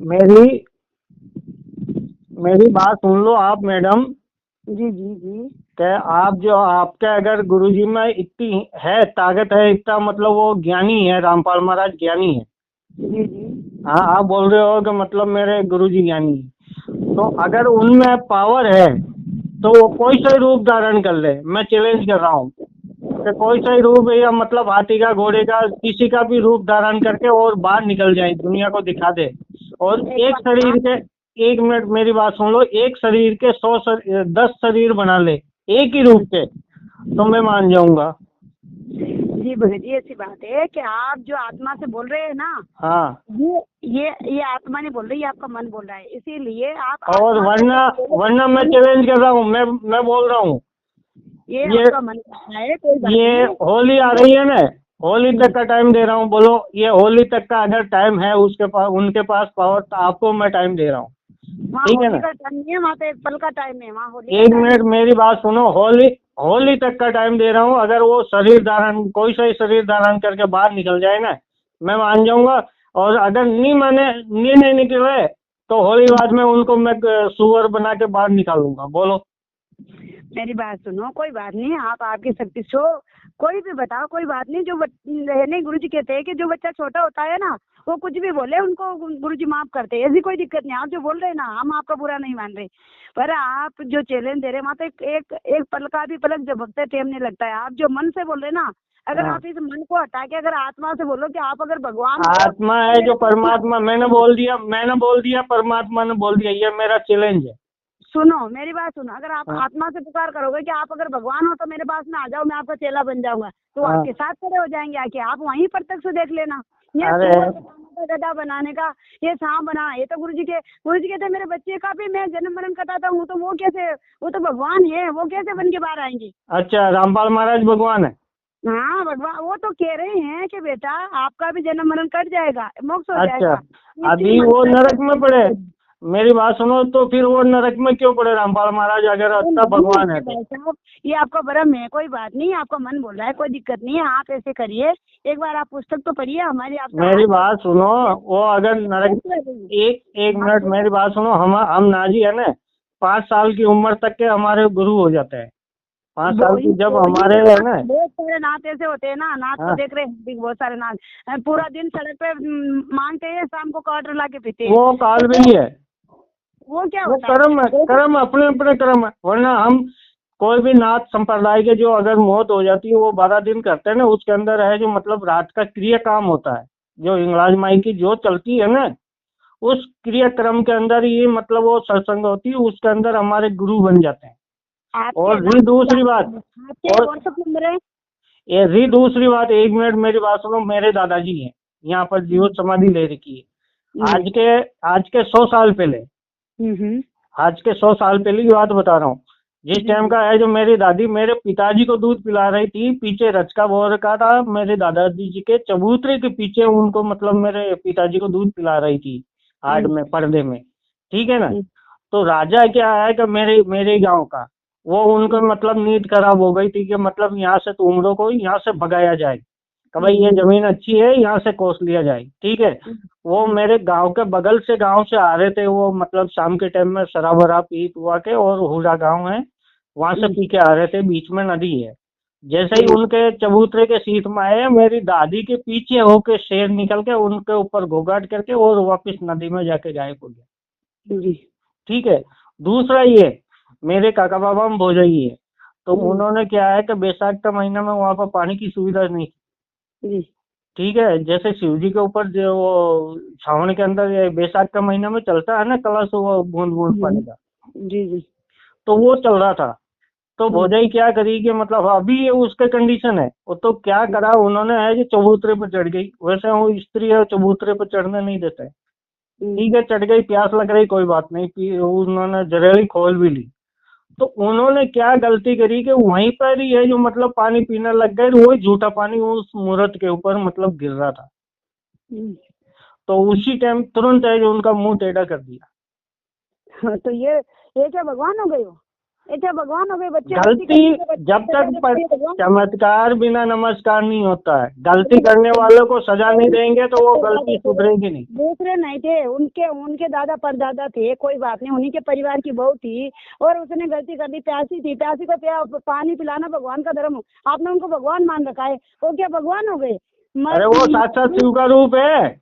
मेरी मेरी बात सुन लो आप मैडम। जी जी जी कि आप जो आपके अगर गुरुजी में इतनी है ताकत है, इतना मतलब वो ज्ञानी है, रामपाल महाराज ज्ञानी है। जी जी। हाँ, आप बोल रहे हो कि मतलब मेरे गुरुजी ज्ञानी है, तो अगर उनमें पावर है तो वो कोई सा रूप धारण कर ले। मैं चैलेंज कर रहा हूँ कि कोई सा रूप, या मतलब हाथी का, घोड़े का, किसी का भी रूप धारण करके और बाहर निकल जाए, दुनिया को दिखा दे। और एक एक बात शरीर आप के, एक मिनट मेरी बात सुन लो, एक शरीर के 10 शरीर बना ले एक ही रूप के, तो मैं मान जाऊंगा। जी भगत जी, ऐसी बात है कि आप जो आत्मा से बोल रहे हैं ना, हाँ, ये आत्मा नहीं बोल रही, ये आपका मन बोल रहा है, इसीलिए आप और आत्मा से वरना बोलो। वरना मैं चैलेंज कर रहा हूँ, मैं बोल रहा हूँ। ये ये आपका मन करता है, कोई बात ये नहीं। होली आ रही है ना, होली तक का टाइम दे रहा हूँ। बोलो, ये होली तक का अगर टाइम है उसके पास, उनके पास पावर, तो आपको मैं टाइम दे रहा हूँ। वहाँ ठीक है होली ना? का टाइम नहीं है, वहाँ तो एक पल का टाइम है, वहाँ होली का एक टाइम मिनट मेरी बात सुनो, होली होली तक का टाइम दे रहा हूँ। अगर वो शरीर धारण, कोई सा ही शरीर धारण करके बाहर निकल जाए ना, मैं मान जाऊंगा। और अगर नहीं निकले, तो होली बाद में उनको मैं सुअर बना के बाहर निकालूंगा। बोलो। मेरी बात सुनो, कोई बात नहीं, आप आपकी शक्ति से कोई भी बताओ, कोई बात नहीं। जो नहीं, गुरु जी कहते हैं कि जो बच्चा छोटा होता है ना, वो कुछ भी बोले उनको गुरु जी माफ करते हैं, ऐसी कोई दिक्कत नहीं। आप जो बोल रहे हैं ना, हम आपका बुरा नहीं मान रहे, पर आप जो चैलेंज दे रहे हैं वहाँ तो एक पल का भी पलक झपकते टाइम नहीं लगता है। आप जो मन से बोल रहे हैं ना, अगर हाँ, आप इस मन को हटा के अगर आत्मा से बोलो कि आप अगर भगवान हो आत्मा तो है मेरे जो पास ना। परमात्मा, मैंने बोल दिया, परमात्मा ने बोल दिया, ये मेरा चैलेंज है। सुनो मेरी बात सुनो, अगर आप हाँ, आत्मा से पुकार करोगे कि आप अगर भगवान हो तो मेरे पास में आ जाओ, मैं आपका चेला बन जाऊंगा, तो वो हाँ। आपके साथ खड़े हो जाएंगे आके, आप वहीं प्रत्यक्ष देख लेना। ये अरे, सुअर बनाने का, गधा बनाने का, ये सांप बना, ये तो गुरु जी कहते मेरे बच्चे का भी मैं जन्म मरण कराता हूँ, तो वो कैसे, वो तो भगवान है, वो कैसे बन के बाहर आएंगे। अच्छा, रामपाल महाराज भगवान है? हाँ भगवान, वो तो कह रहे हैं कि बेटा आपका भी जन्म मरण कट जाएगा, मोक्ष हो अच्छा, जाएगा, इसी अभी मन वो से नरक में पड़े? अगर। मेरी बात सुनो, तो फिर वो नरक में क्यों पड़े रामपाल महाराज, अगर अरे अच्छा नहीं भगवान है है तो? भाई साहब, ये आपका भ्रम है, कोई बात नहीं, आपका मन बोल रहा है, कोई दिक्कत नहीं है। आप ऐसे करिए, एक बार आप पुस्तक तो पढ़िए, हमारी आपका हाथ मेरी जोड़ बात सुनो, के वो अगर नरक, रिक्वेस्ट कर रही हूँ। एक एक मिनट आपको मेरी बात सुनो, हम नाजी है ना, 5 साल की उम्र तक के हमारे गुरु हो जाते हैं। 5 साल वही की जब वही हमारे है ना। बहुत सारे नाच ऐसे होते हैं ना, नाच तो हाँ, देख रहे हैं बहुत सारे नाच, पूरा दिन सड़क पे मांगते हैं, शाम को क्वार्टर ला के पीते हैं, वो काल तो भी है। वो क्या वो होता है। कर्म है, देखो, कर्म अपने अपने कर्म है। वरना हम कोई भी नाथ संप्रदाय के जो अगर मौत हो जाती है, वो 12 दिन करते हैं ना, उसके अंदर है जो मतलब रात का क्रिया काम होता है, जो हिंगलाज माई की जो चलती है ना, उस क्रियाक्रम के अंदर ये मतलब वो सत्संग होती है, उसके अंदर हमारे गुरु बन जाते हैं। आपके और ना री दूसरी बात, आपके और व्हाट्सएप नंबर है। ये री दूसरी बात, एक मिनट मेरी बात सुनो, मेरे दादाजी हैं, यहाँ पर जीवित समाधि ले रखी है। हम्म आज के 100 साल पहले, हम्म आज के 100 साल पहले की बात बता रहा हूँ। जिस जी टाइम जी का है, जो मेरी दादी मेरे पिताजी को दूध पिला रही थी, पीछे रचका बो रखा था मेरे दादाजी जी के चबूतरे के पीछे, उनको मतलब मेरे पिताजी को दूध पिला रही थी, हार्ड हम्म में, पर्दे में। ठीक है ना? हम्म तो राजा क्या है कि मेरे मेरे गांव का, वो उनको मतलब नींद खराब हो गई थी कि मतलब यहाँ से तुमड़ों को यहाँ से भगाया जाए, कि भाई ये जमीन अच्छी है, यहाँ से कोस लिया जाए। ठीक है? वो मेरे गांव के बगल से, गांव से आ रहे थे वो, मतलब शाम के टाइम में शराब वराब पी पुआ के, और हुडा गांव है, वहां से पी के आ रहे थे, बीच में नदी है। जैसे ही उनके चबूतरे के सीट में आए, मेरी दादी के पीछे होके शेर निकल के उनके ऊपर घोघाट करके और वापस नदी में जाके गायब हो गया। जी ठीक है? दूसरा ये, मेरे काका बाबा हम भोजई है, तो उन्होंने क्या है कि बैसाख का महीना में वहां पर पानी की सुविधा नहीं। जी ठीक है? जैसे शिव जी के ऊपर जो वो सावन के अंदर ये बैसाख का महीना में चलता है ना कलश, वो बूंद बूंद पानी का, जी जी तो वो चल रहा था। तो हम्म भौजाई क्या करी कि मतलब अभी ये उसके कंडीशन है, वो तो क्या करा उन्होंने है जो चबूतरे पर चढ़ गई। वैसे वो स्त्री है, चबूतरे पर चढ़ने नहीं देते। ठीक है, चढ़ गई, प्यास लग रही, कोई बात नहीं, उन्होंने जरेली खोल भी ली। तो उन्होंने क्या गलती करी कि वहीं पर ही है जो मतलब पानी पीने लग गए, तो वही झूठा पानी उस मूर्त के ऊपर मतलब गिर रहा था। हम्म। तो उसी टाइम तुरंत है जो उनका मुंह टेढ़ा कर दिया। हाँ, तो ये क्या भगवान हो गए हो। ऐसे भगवान हो गए बच्चे। गलती जब तक चमत्कार बिना नमस्कार नहीं होता है। गलती करने वालों को सजा नहीं देंगे तो वो गलती सुधरेगी नहीं। दूसरे नहीं थे, उनके उनके दादा परदादा थे, कोई बात नहीं, उन्हीं के परिवार की बहू थी और उसने गलती कर दी, प्यासी थी, प्यासी को पानी पिलाना भगवान का धर्म, आपने उनको भगवान मान रखा है, वो क्या भगवान हो गए? अरे वो साक्षात शिव का रूप है।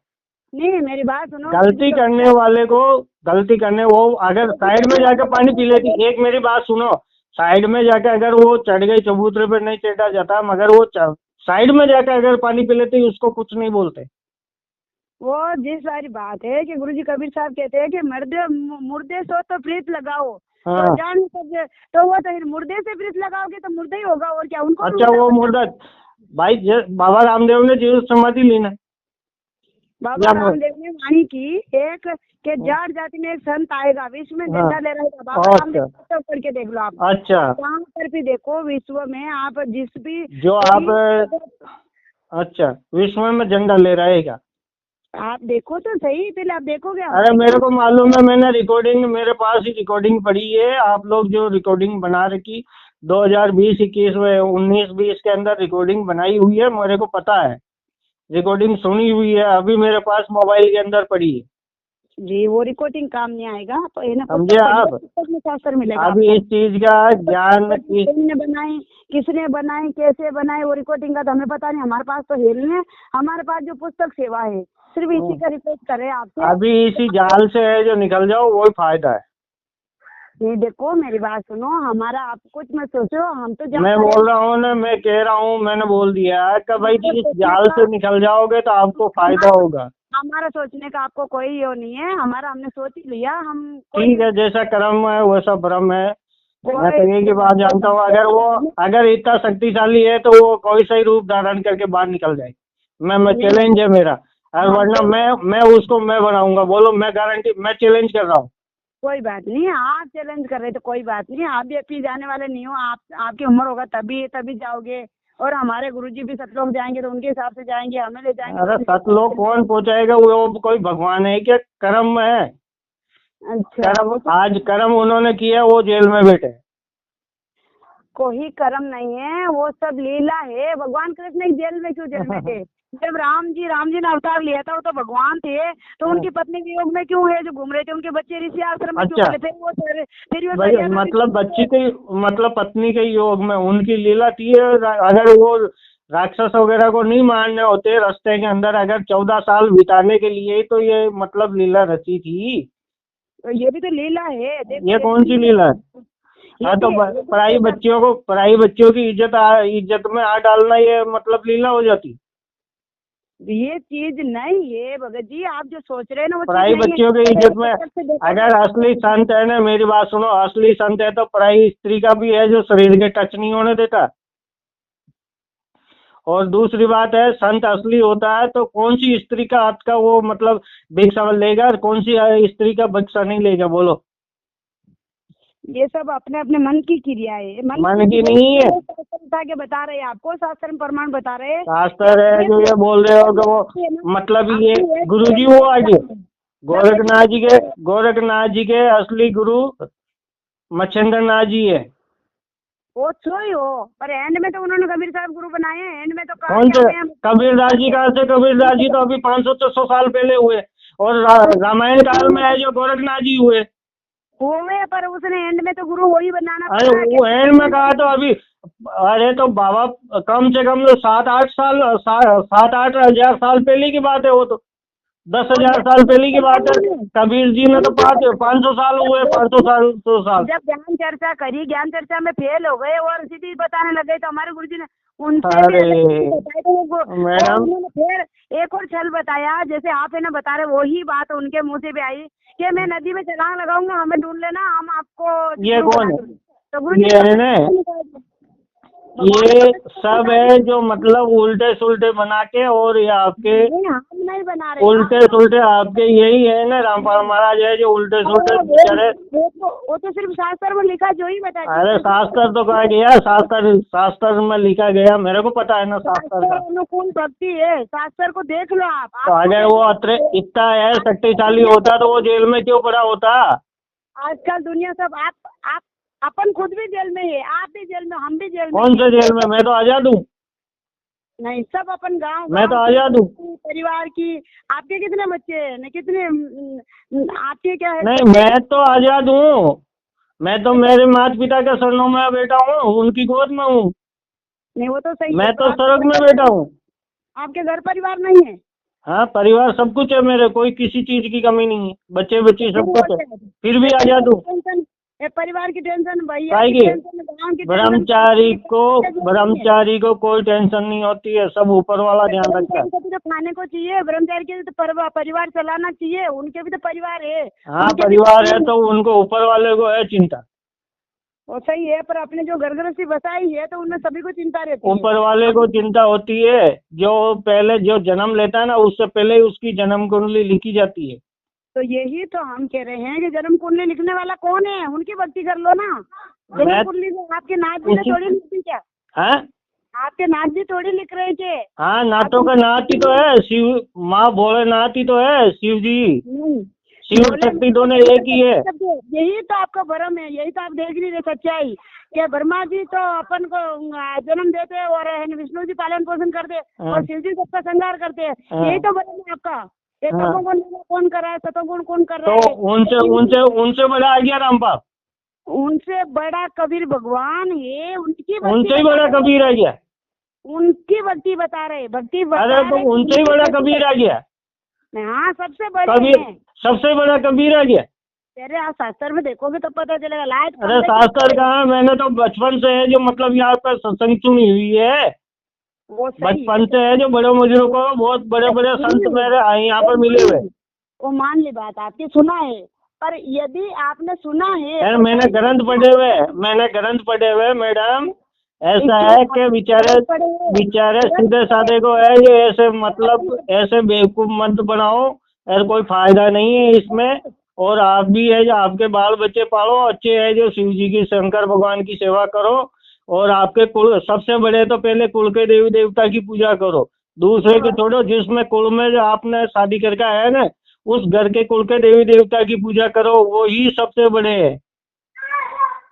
नहीं मेरी बात सुनो, गलती करने वाले को गलती करने, वो अगर साइड में जाकर पानी पी लेती, एक मेरी बात सुनो, साइड में जाकर अगर वो चढ़ गई चबूतरे पे नहीं चढ़ा जाता, मगर वो साइड में जाकर अगर पानी पी लेती उसको कुछ नहीं बोलते। वो जिस सारी बात है कि गुरुजी कबीर साहब कहते हैं कि मुर्दे सो तो प्रीत लगाओ। हाँ। तो जान तो वो तो मुर्दे से प्रीत लगाओगे तो मुर्दा ही होगा और क्या। उनको अच्छा वो मुर्दा भाई बाबा रामदेव ने जीव समाधि ली ना। बाबा रामदेव ने वाणी की एक के जाट जाति में एक संत आएगा, विश्व में झंडा ले रहेगा। बाबा रामदेव तो करके देख लो आप। अच्छा वहाँ पर भी देखो, विश्व में आप जिस भी जो आप अच्छा विश्व में झंडा ले रहेगा, आप देखो तो सही, पहले आप देखोगे। अरे मेरे को मालूम है, मैंने रिकॉर्डिंग, मेरे पास ही रिकॉर्डिंग पड़ी है। आप लोग जो रिकॉर्डिंग बना रखी 2020-21 में 19-20 के अंदर रिकॉर्डिंग बनाई हुई है, मेरे को पता है, रिकॉर्डिंग सुनी हुई है, अभी मेरे पास मोबाइल के अंदर पड़ी है जी। वो रिकॉर्डिंग काम नहीं आएगा, समझे आप। शास्त्र मिलेगा अभी इस चीज का ज्ञान किसने बनाई कैसे बनाई वो रिकॉर्डिंग का तो हमें पता नहीं, हमारे पास तो है नहीं है। हमारे पास जो पुस्तक सेवा है सिर्फ इसी का रिक्वेस्ट करे आपसे। अभी इसी जाल से है जो निकल जाओ वही फायदा है। ये देखो मेरी बात सुनो, हमारा आप कुछ मत सोचो, हम तो मैं बोल रहा हूँ ना, मैं कह रहा हूँ, मैंने बोल दिया कि भाई इस जाल से निकल जाओगे तो आपको फायदा होगा। हमारा सोचने का आपको कोई वो नहीं है, हमारा हमने सोच ही लिया। हम ठीक है, जैसा कर्म है वैसा ब्रह्म है। मैं कहीं की बात जानता हूँ, अगर इतना शक्तिशाली है तो वो कोई सही रूप धारण करके बाहर निकल जाए। मैं चैलेंज है मेरा, और वरना मैं उसको मैं बनाऊंगा। बोलो, मैं गारंटी, मैं चैलेंज कर रहा हूँ। कोई बात नहीं, आप चैलेंज कर रहे तो कोई बात नहीं, आप भी अपनी जाने वाले नहीं हो। आपकी उम्र होगा तभी जाओगे, और हमारे गुरुजी भी सतलोक जाएंगे तो उनके हिसाब से जाएंगे, हमें ले जाएंगे। अरे सतलोक कौन पहुंचाएगा? वो कोई भगवान है क्या? कर्म है। अच्छा आज कर्म उन्होंने किया, वो जेल में बैठे। कोई कर्म नहीं है, वो सब लीला है। भगवान कृष्ण जेल में क्यों जेल में थे? जब राम जी ने अवतार लिया था वो तो भगवान थे, तो उनकी पत्नी के योग में क्यों है जो घूम रहे थे? उनके बच्चे ऋषि आश्रम में क्यों थे? वो फिर मतलब बच्ची के, मतलब पत्नी के योग में उनकी लीला थी। अगर वो राक्षस वगैरह को नहीं मारने होते रास्ते के अंदर, अगर 14 साल बिताने के लिए, तो ये मतलब लीला रची थी। तो ये भी तो लीला है। ये कौन सी लीला है? हाँ तो पराई बच्चियों की इज्जत में हाथ डालना, ये मतलब लीला हो जाती। ये चीज नहीं है भगत जी, आप जो सोच रहे हैं ना वो पराई बच्चियों की इज्जत में, अगर असली संत है ना, मेरी बात सुनो, असली संत है तो पराई स्त्री का भी है जो शरीर के टच नहीं होने देता। और दूसरी बात है, संत असली होता है तो कौन सी स्त्री का हाथ का वो मतलब भिक्षा लेगा, कौन सी स्त्री का भिक्षा नहीं लेगा? बोलो। ये सब अपने अपने मन की क्रिया है, मन की नहीं है। बता के बता रहे हैं आपको, शास्त्र में प्रमाण बता रहे हैं। शास्त्र है जो ये बोल रहे हो कि वो मतलब ये गुरुजी वो आगे गोरखनाथ जी के असली गुरु मच्छिंद्र नाथ जी है। वो छोई हो, पर एंड में तो उन्होंने कबीर साहब गुरु बनाए हैं। एंड में तो कौन से कबीरदास जी? कहाँ से कबीरदास जी? तो अभी 500-600 साल पहले हुए, और रामायण काल में है जो गोरखनाथ जी हुए। पर उसने एंड में तो गुरु वही बनाना। अरे वो एंड में कहा तो अभी, अरे तो बाबा कम से कम 7-8 हजार साल पहले की बात है। वो तो 10,000 साल पहले की बात है। कबीर जी ने तो 500 साल हुए, 500 साल। जब ज्ञान चर्चा करी, ज्ञान चर्चा में फेल हो गए और सीधी बताने लगे तो हमारे गुरुजी ने उनसे मैडम फिर एक और छल बताया, जैसे आप है ना बता रहे, वही बात उनके मुंह से भी आई कि मैं नदी में छलांग लगाऊंगा, हमें ढूंढ लेना, हम आपको। ये कौन है? तो ये है ना, ये सब है जो मतलब उल्टे सुल्टे बना के, और ये आपके हम नहीं बना रहे, उल्टे सुल्टे आपके यही है ना। रामपाल महाराज है जो उल्टे सुल्टे करे। वो तो सिर्फ शास्त्र में लिखा जो ही बताया। अरे शास्त्र तो कहा गया, शास्त्र में लिखा गया, मेरे को पता है ना शास्त्र का अनुकूल भक्ति है। शास्त्र को देख लो आप। तो अगर वो इतना है शक्तिशाली होता तो वो जेल में क्यों पड़ा होता? आजकल दुनिया सब आप अपन खुद भी जेल में है, आप भी जेल में, हम भी जेल में। कौन से जेल में? मैं तो आजाद हूँ। नहीं, सब अपन गांव मैं तो आजाद हूँ। परिवार की। आपके कितने बच्चे हैं? कितने आपके क्या है? नहीं, मैं तो आजाद हूँ। मैं तो मेरे माता पिता के शरणों में बैठा हूँ, उनकी गोद में हूँ। नहीं, वो तो सही मैं है, तो सड़क में बैठा हूँ। आपके घर परिवार नहीं है? हाँ, परिवार सब कुछ है मेरे, कोई किसी चीज की कमी नहीं है, बच्चे बच्ची सब कुछ है, फिर भी आजाद हूँ। टेंशन, परिवार की टेंशन, भैया काहे की की? टेंशन, गाँव की टेंशन, ब्रह्मचारी को कोई टेंशन नहीं होती है, सब ऊपर वाला ध्यान रखता है। ब्रह्मचारी को भी तो खाने को चाहिए, ब्रह्मचारी के भी तो परिवार चलाना चाहिए, उनके भी तो परिवार है। हाँ, परिवार है तो उनको ऊपर वाले को है चिंता। वो सही है, पर अपने जो घर गृहस्थी बसाई है तो उनमें सभी को चिंता रहती है। ऊपर वाले को चिंता होती है, जो पहले जो जन्म लेता है ना, उससे पहले ही उसकी जन्म कुंडली लिखी जाती है। तो यही तो हम कह रहे हैं कि जन्म कुंडली लिखने वाला कौन है, उनकी भक्ति कर लो ना। जन्म कुंडली में आपके नाथ जी ने थोड़ी लिखी क्या? हाँ, आपके नाथ जी थोड़ी लिख रहे थे। हाँ, नाथों का नाथ ही तो है शिव, माँ भोलेनाथ ही तो है शिव जी। शिव शक्ति दोनों एक ही है। यही तो आपका भ्रम है, यही तो आप देख नहीं रहे सच्चाई, कि ब्रह्मा जी तो अपन को जन्म देते और विष्णु जी पालन पोषण करते और शिव जी सबका संहार करते हैं। यही तो भ्रम है आपका। तमोगुण कौन कर रहा है, सतोगुण कौन कर रहा है? तो उनसे बड़ा आ गया रामपाल। उनसे बड़ा कबीर भगवान है, उनसे ही बड़ा कबीर आ गया। उनकी भक्ति बता रहे, भक्ति अरे तो उनसे ही बड़ा कबीर आ गया। हाँ, सबसे बड़े कबीर हैं। सबसे बड़ा कबीर आ गया। अरे आप शास्त्र में देखोगे तो पता चलेगा। लाइट अरे शास्त्र कहाँ, मैंने तो बचपन से है जो मतलब यहाँ पर सत्संग सुनी हुई है, वो बचपन से है जो बड़े बुजुर्गों को बहुत बड़े बड़े संत मेरे यहाँ पर मिले हुए। वो मान ली बात आपकी, सुना है, पर यदि आपने सुना है, मैंने ग्रंथ पढ़े हुए मैडम। ऐसा है कि बेचारे सीधे साधे को है ये ऐसे मतलब ऐसे बेवकूफ मत बनाओ, ऐसा कोई फायदा नहीं है इसमें। और आप भी है जो आपके बाल बच्चे पालो अच्छे है, जो शिव जी की शंकर भगवान की सेवा करो, और आपके कुल सबसे बड़े तो पहले कुल के देवी देवता की पूजा करो, दूसरे के छोड़ो। जिसमें कुल में जो आपने शादी करके आया है ना, उस घर के कुल के देवी देवता की पूजा करो, वो ही सबसे बड़े है,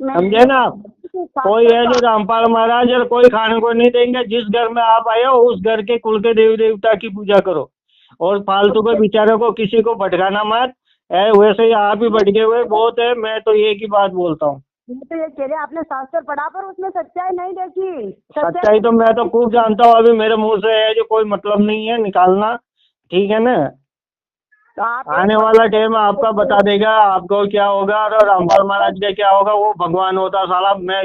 समझे ना आप? कोई है जो रामपाल महाराज और कोई खाने को नहीं देंगे। जिस घर में आप आए हो उस घर के कुल के देवी देवता की पूजा करो, और फालतू के बेचारों को किसी को भटकाना मत। वैसे ही आप ही भटके हुए बहुत है, मैं तो एक ही बात बोलता हूँ। तो ये कह रहे आपने शास्त्र पढ़ा पर उसमें सच्चाई नहीं देखी। सच्चाई तो मैं तो खूब जानता हूँ, अभी मेरे मुंह से है जो कोई मतलब नहीं है निकालना, ठीक है ना? तो आने वाला टाइम आपका बता देगा आपको क्या होगा और रामपाल महाराज का क्या होगा, वो भगवान होता साला। मैं